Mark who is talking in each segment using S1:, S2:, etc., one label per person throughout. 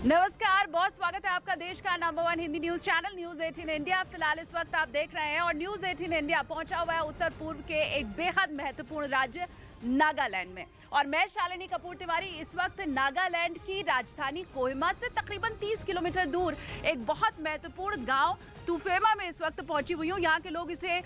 S1: नमस्कार, बहुत स्वागत है आपका देश का number 1 Hindi news channel news 18 India. फिलहाल इस वक्त आप देख रहे हैं और न्यूज 18 इंडिया पहुंचा हुआ है उत्तर पूर्व के एक बेहद महत्वपूर्ण राज्य नागालैंड में। और मैं शालिनी कपूर तिवारी इस वक्त नागालैंड की राजधानी कोहिमा से तकरीबन 30 किलोमीटर दूर एक बहुत महत्वपूर्ण गांव तुफेमा में इस वक्त पहुंची हुई हूँ। यहाँ के लोग इसे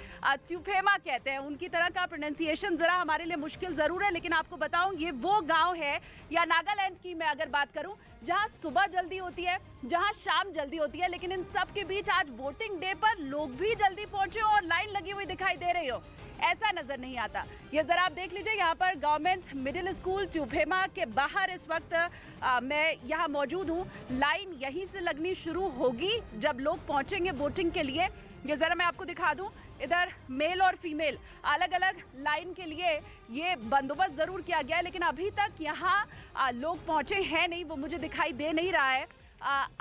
S1: तुफेमा कहते हैं। उनकी तरह का प्रोनाउंसिएशन जरा हमारे लिए मुश्किल जरूर है, लेकिन आपको बताऊं ये वो गांव है, या नागालैंड की मैं अगर बात करूं, जहां सुबह जल्दी होती है, जहां शाम जल्दी होती है, लेकिन इन सब के बीच आज वोटिंग डे पर लोग भी जल्दी पहुंचे और लाइन लगी हुई दिखाई दे रही हो, ऐसा नजर नहीं आता। ये जरा आप देख लीजिए, यहाँ पर गवर्नमेंट मिडिल स्कूल तुफेमा के बाहर इस वक्त मैं यहाँ मौजूद हूँ। लाइन यहीं से लगनी शुरू होगी जब लोग पहुंचेंगे वोटिंग के लिए। ये जरा मैं आपको दिखा दूं, इधर मेल और फीमेल अलग अलग लाइन के लिए ये बंदोबस्त जरूर किया गया है, लेकिन अभी तक यहाँ लोग पहुंचे हैं नहीं, वो मुझे दिखाई दे नहीं रहा है।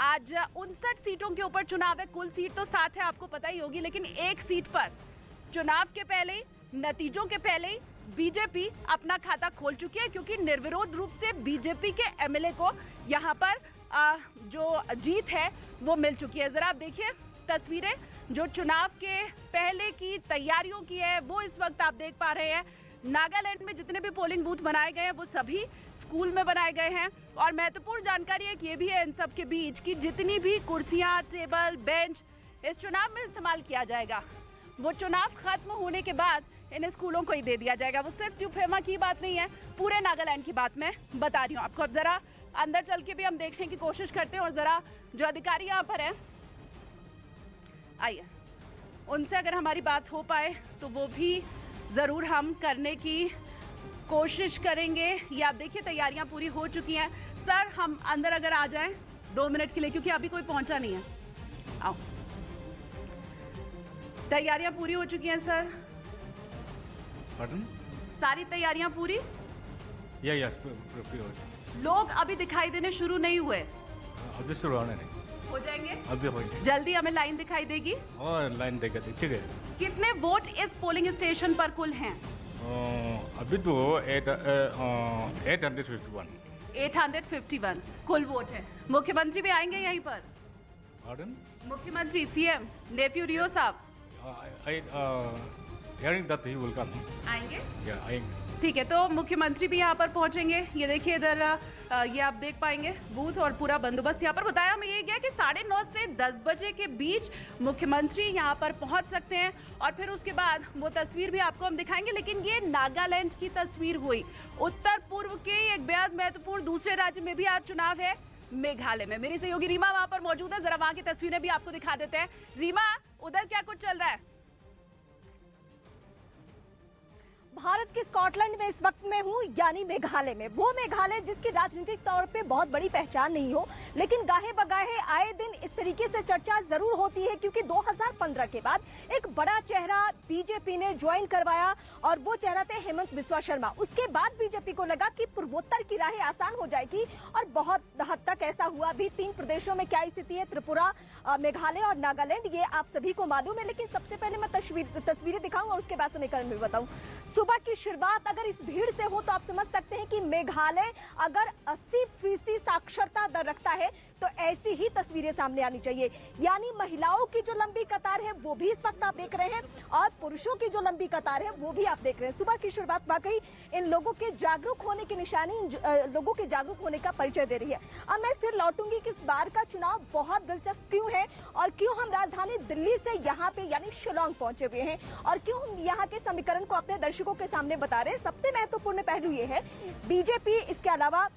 S1: आज 59 सीटों के ऊपर चुनाव है। कुल सीट तो 60 है, आपको पता ही होगी, लेकिन एक सीट पर चुनाव के पहले ही, नतीजों के पहले ही बीजेपी अपना खाता खोल चुकी है, क्योंकि निर्विरोध रूप से बीजेपी के एमएलए को यहाँ पर जो जीत है वो मिल चुकी है। जरा आप देखिए तस्वीरें जो चुनाव के पहले की तैयारियों की है, वो इस वक्त आप देख पा रहे हैं। नागालैंड में जितने भी पोलिंग बूथ बनाए गए हैं वो सभी स्कूल में बनाए गए हैं। और महत्वपूर्ण जानकारी एक ये भी है इन सब के बीच कि जितनी भी कुर्सियां, टेबल, बेंच इस चुनाव में इस्तेमाल किया जाएगा, वो चुनाव खत्म होने के बाद इन स्कूलों को ही दे दिया जाएगा। वो सिर्फ तुफेमा की बात नहीं है, पूरे नागालैंड की बात मैं बता रही हूँ आपको। अब जरा अंदर चल के भी हम देखने की कोशिश करते हैं और जरा जो अधिकारी यहाँ पर हैं, आइए उनसे अगर हमारी बात हो पाए तो वो भी ज़रूर हम करने की कोशिश करेंगे। ये आप देखिए तैयारियां पूरी हो चुकी हैं। सर, हम अंदर अगर आ जाएं 2 मिनट के लिए, क्योंकि अभी कोई पहुंचा नहीं है। आओ, तैयारियां पूरी हो चुकी हैं सर?
S2: Pardon?
S1: सारी तैयारियां पूरी?
S2: Yes,
S1: लोग अभी दिखाई देने शुरू नहीं हुए?
S2: अभी शुरू होने नहीं,
S1: हो जाएंगे
S2: अभी होंगे।
S1: जल्दी हमें लाइन दिखाई देगी
S2: और लाइन देगा, ठीक है।
S1: कितने वोट इस पोलिंग स्टेशन पर कुल हैं?
S2: अभी तो
S1: 851 कुल वोट है। मुख्यमंत्री भी आएंगे यहीं पर?
S2: Pardon?
S1: मुख्यमंत्री सीएम नेफ्यू रियो साहब
S2: Hearing that he will come.
S1: आएंगे?
S2: Yeah, आएंगे।
S1: ठीक है, तो मुख्यमंत्री भी यहाँ पर पहुंचेंगे। ये देखिए इधर ये आप देख पाएंगे बूथ और पूरा बंदोबस्त यहाँ पर। बताया हमें ये गया कि 9:30 से 10 बजे के बीच मुख्यमंत्री यहाँ पर पहुंच सकते हैं और फिर उसके बाद वो तस्वीर भी आपको हम दिखाएंगे। लेकिन ये नागालैंड की तस्वीर हुई। उत्तर पूर्व के एक बेहद महत्वपूर्ण दूसरे राज्य में भी आज चुनाव है, मेघालय में। मेरी सहयोगी रीमा वहां पर मौजूद है, जरा वहां की तस्वीरें भी आपको दिखा देते हैं। रीमा, उधर क्या कुछ चल रहा है?
S3: भारत के स्कॉटलैंड में इस वक्त मैं हूँ, यानी मेघालय में। वो मेघालय जिसकी राजनीतिक तौर पे बहुत बड़ी पहचान नहीं हो, लेकिन गाहे बगाहे आए दिन इस तरीके से चर्चा जरूर होती है, क्योंकि 2015 के बाद एक बड़ा चेहरा बीजेपी ने ज्वाइन करवाया और वो चेहरा थे हेमंत बिस्वा शर्मा। उसके बाद बीजेपी को लगा कि पूर्वोत्तर की राहें आसान हो जाएगी और बहुत हद तक ऐसा हुआ भी। 3 प्रदेशों में क्या स्थिति है, त्रिपुरा, मेघालय और नागालैंड, ये आप सभी को मालूम है। लेकिन सबसे पहले मैं तस्वीरें दिखाऊं और उसके बाद समीकरण भी बताऊं। सुबह की शुरुआत अगर इस भीड़ से हो तो आप समझ सकते हैं कि मेघालय अगर 80% साक्षरता दर रखता है तो ऐसी ही तस्वीरें सामने आनी चाहिए। यानी महिलाओं की जो लंबी कतार है वो भी इस वक्त आप देख रहे हैं और पुरुषों की जो लंबी कतार है वो भी आप देख रहे हैं। सुबह की शुरुआत वाकई इन लोगों के जागरूक होने की निशानी, लोगों के जागरूक होने का परिचय दे रही है। अब मैं फिर लौटूंगी कि इस बार का चुनाव बहुत दिलचस्प क्यों है और क्यों हम राजधानी दिल्ली से यहाँ पे यानी शिलांग पहुंचे हुए हैं और क्यों हम यहाँ के समीकरण को अपने दर्शकों के सामने बता रहे हैं। सबसे महत्वपूर्ण पहलू ये है, बीजेपी इसके अलावा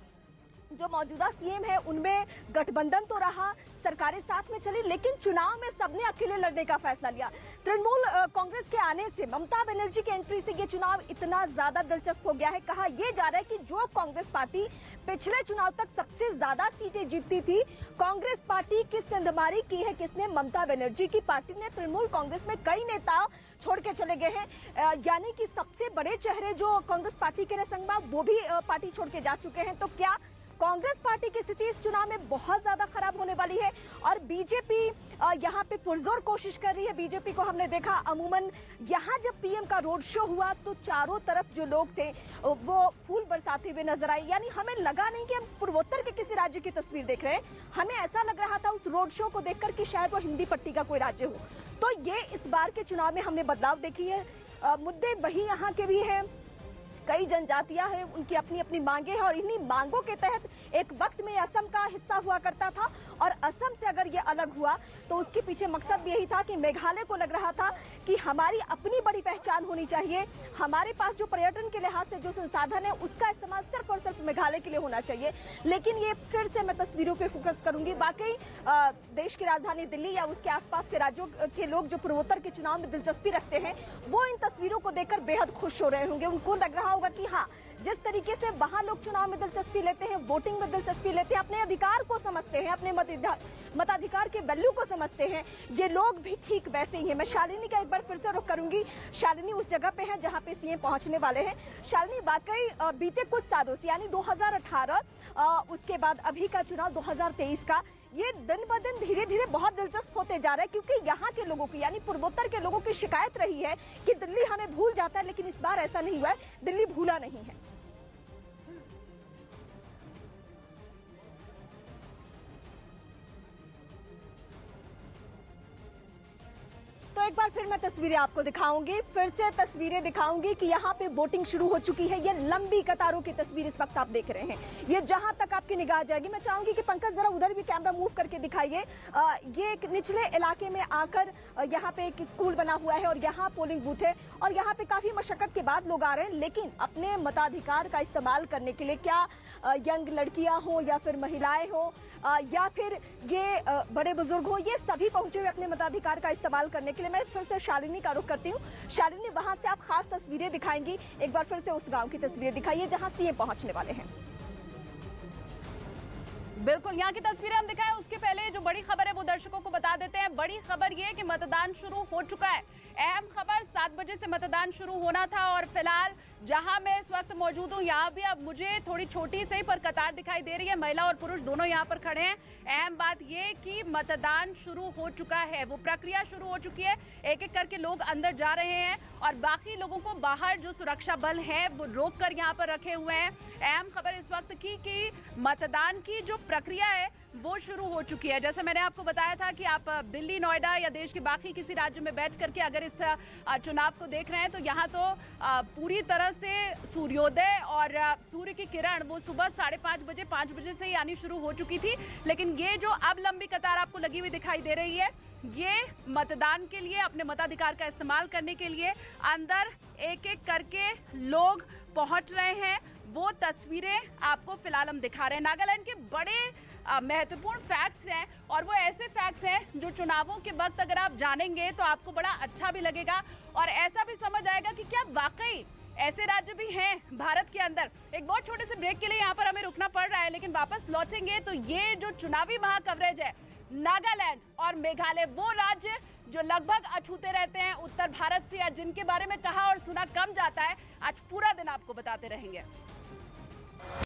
S3: जो मौजूदा सीएम है उनमें गठबंधन तो रहा, सरकारें साथ में चली, लेकिन चुनाव में सबने अकेले लड़ने का फैसला लिया। तृणमूल कांग्रेस के आने से, ममता बनर्जी की एंट्री से ये चुनाव इतना ज्यादा दिलचस्प हो गया है। कहा यह जा रहा है कि जो कांग्रेस पार्टी पिछले चुनाव तक सबसे ज्यादा सीटें जीतती थी, कांग्रेस पार्टी की सिंधमारी की है किसने? ममता बनर्जी की पार्टी ने। तृणमूल कांग्रेस में कई नेता छोड़ के चले गए हैं, यानी कि सबसे बड़े चेहरे जो कांग्रेस पार्टी के रहे संगमा वो भी पार्टी छोड़ के जा चुके हैं। तो क्या कांग्रेस पार्टी की स्थिति इस चुनाव में बहुत ज्यादा खराब होने वाली है और बीजेपी यहाँ पे पुरजोर कोशिश कर रही है। बीजेपी को हमने देखा अमूमन यहाँ जब पीएम का रोड शो हुआ तो चारों तरफ जो लोग थे वो फूल बरसाते हुए नजर आए। यानी हमें लगा नहीं कि हम पूर्वोत्तर के किसी राज्य की तस्वीर देख रहे हैं, हमें ऐसा लग रहा था उस रोड शो को देखकर कि शायद वो हिंदी पट्टी का कोई राज्य हो। तो ये इस बार के चुनाव में हमने बदलाव देखी है। मुद्दे वही यहाँ के भी हैं, कई जनजातियां हैं, उनकी अपनी अपनी मांगे हैं और इन्हीं मांगों के तहत एक वक्त में असम का हिस्सा हुआ करता था और असम से अगर ये अलग हुआ तो उसके पीछे मकसद भी यही था कि मेघालय को लग रहा था कि हमारी अपनी बड़ी पहचान होनी चाहिए, हमारे पास जो पर्यटन के लिहाज से जो संसाधन है उसका इस्तेमाल सिर्फ और सिर्फ मेघालय के लिए होना चाहिए। लेकिन ये फिर से मैं तस्वीरों पे फोकस करूंगी। वाकई देश की राजधानी दिल्ली या उसके आसपास के राज्यों के लोग जो पूर्वोत्तर के चुनाव में दिलचस्पी रखते हैं वो इन तस्वीरों को देखकर बेहद खुश हो रहे होंगे। उनको लग रहा होगा कि हाँ, जिस तरीके से वहां लोग चुनाव में दिलचस्पी लेते हैं, वोटिंग में दिलचस्पी लेते हैं, अपने अधिकार को समझते हैं, अपने मताधिकार के वैल्यू को समझते हैं, ये लोग भी ठीक वैसे ही हैं। मैं शालिनी का एक बार फिर से रुख करूंगी। शालिनी उस जगह पे है जहां पे सीएम पहुंचने वाले हैं। शालिनी, वाकई बीते कुछ सालों से यानी 2018 उसके बाद अभी का चुनाव 2023 का, ये दिन ब दिन धीरे धीरे बहुत दिलचस्प होते जा रहा है क्योंकि यहाँ के लोगों की यानी पूर्वोत्तर के लोगों की शिकायत रही है कि दिल्ली हमें भूल जाता है, लेकिन इस बार ऐसा नहीं हुआ है, दिल्ली भूला नहीं है। तो एक बार फिर मैं तस्वीरें आपको दिखाऊंगी, फिर से तस्वीरें दिखाऊंगी कि यहाँ पे वोटिंग शुरू हो चुकी है। ये लंबी कतारों की तस्वीर इस वक्त आप देख रहे हैं, ये जहां तक आपकी निगाह जाएगी। मैं चाहूंगी कि पंकज जरा उधर भी कैमरा मूव करके दिखाइए। ये एक निचले इलाके में आकर यहाँ पे एक स्कूल बना हुआ है और यहाँ पोलिंग बूथ है और यहाँ पे काफी मशक्कत के बाद लोग आ रहे हैं, लेकिन अपने मताधिकार का इस्तेमाल करने के लिए, क्या यंग लड़कियां हो या फिर महिलाएं हो या फिर ये बड़े बुजुर्ग हो, ये सभी पहुंचे हुए अपने मताधिकार का इस्तेमाल करने के लिए। मैं फिर से शालिनी का रुख करती हूँ। शालिनी, वहां से आप खास तस्वीरें दिखाएंगी, एक बार फिर से उस गांव की तस्वीरें दिखाइए जहां सीएम पहुंचने वाले हैं।
S1: बिल्कुल, यहाँ की तस्वीरें हम दिखाएं उसके पहले जो बड़ी खबर है वो दर्शकों को बता देते हैं। बड़ी खबर ये कि मतदान शुरू हो चुका है। अहम खबर, 7 बजे से मतदान शुरू होना था और फिलहाल जहां मैं इस वक्त मौजूद हूं यहाँ भी अब मुझे थोड़ी छोटी सही पर कतार दिखाई दे रही है। महिला और पुरुष दोनों यहाँ पर खड़े हैं। अहम बात ये कि मतदान शुरू हो चुका है, वो प्रक्रिया शुरू हो चुकी है। एक एक करके लोग अंदर जा रहे हैं और बाकी लोगों को बाहर जो सुरक्षा बल है वो रोक कर यहाँ पर रखे हुए हैं। अहम खबर इस वक्त की कि मतदान की जो प्रक्रिया है वो शुरू हो चुकी है। जैसे मैंने आपको बताया था कि आप दिल्ली, नोएडा या देश के बाकी किसी राज्य में बैठ करके अगर इस चुनाव को देख रहे हैं तो यहाँ तो पूरी तरह से सूर्योदय और सूर्य की किरण वो सुबह 5:30 बजे 5 बजे से ही आनी शुरू हो चुकी थी। लेकिन ये जो अब लंबी कतार आपको लगी हुई दिखाई दे रही है, ये मतदान के लिए, अपने मताधिकार का इस्तेमाल करने के लिए अंदर एक एक करके लोग पहुंच रहे हैं। वो तस्वीरें आपको फिलहाल हम दिखा रहे हैं। नागालैंड के बड़े महत्वपूर्ण फैक्ट्स हैं और वो ऐसे फैक्ट्स हैं जो चुनावों के वक्त अगर आप जानेंगे तो आपको बड़ा अच्छा भी लगेगा और ऐसा भी समझ आएगा कि क्या वाकई ऐसे राज्य भी हैं भारत के अंदर। एक बहुत छोटे से ब्रेक के लिए यहाँ पर हमें रुकना पड़ रहा है, लेकिन वापस लौटेंगे तो ये जो चुनावी महाकवरेज है, नागालैंड और मेघालय, वो राज्य जो लगभग अछूते रहते हैं उत्तर भारत से या जिनके बारे में कहा और सुना कम जाता है, आज पूरा दिन आपको बताते रहेंगे।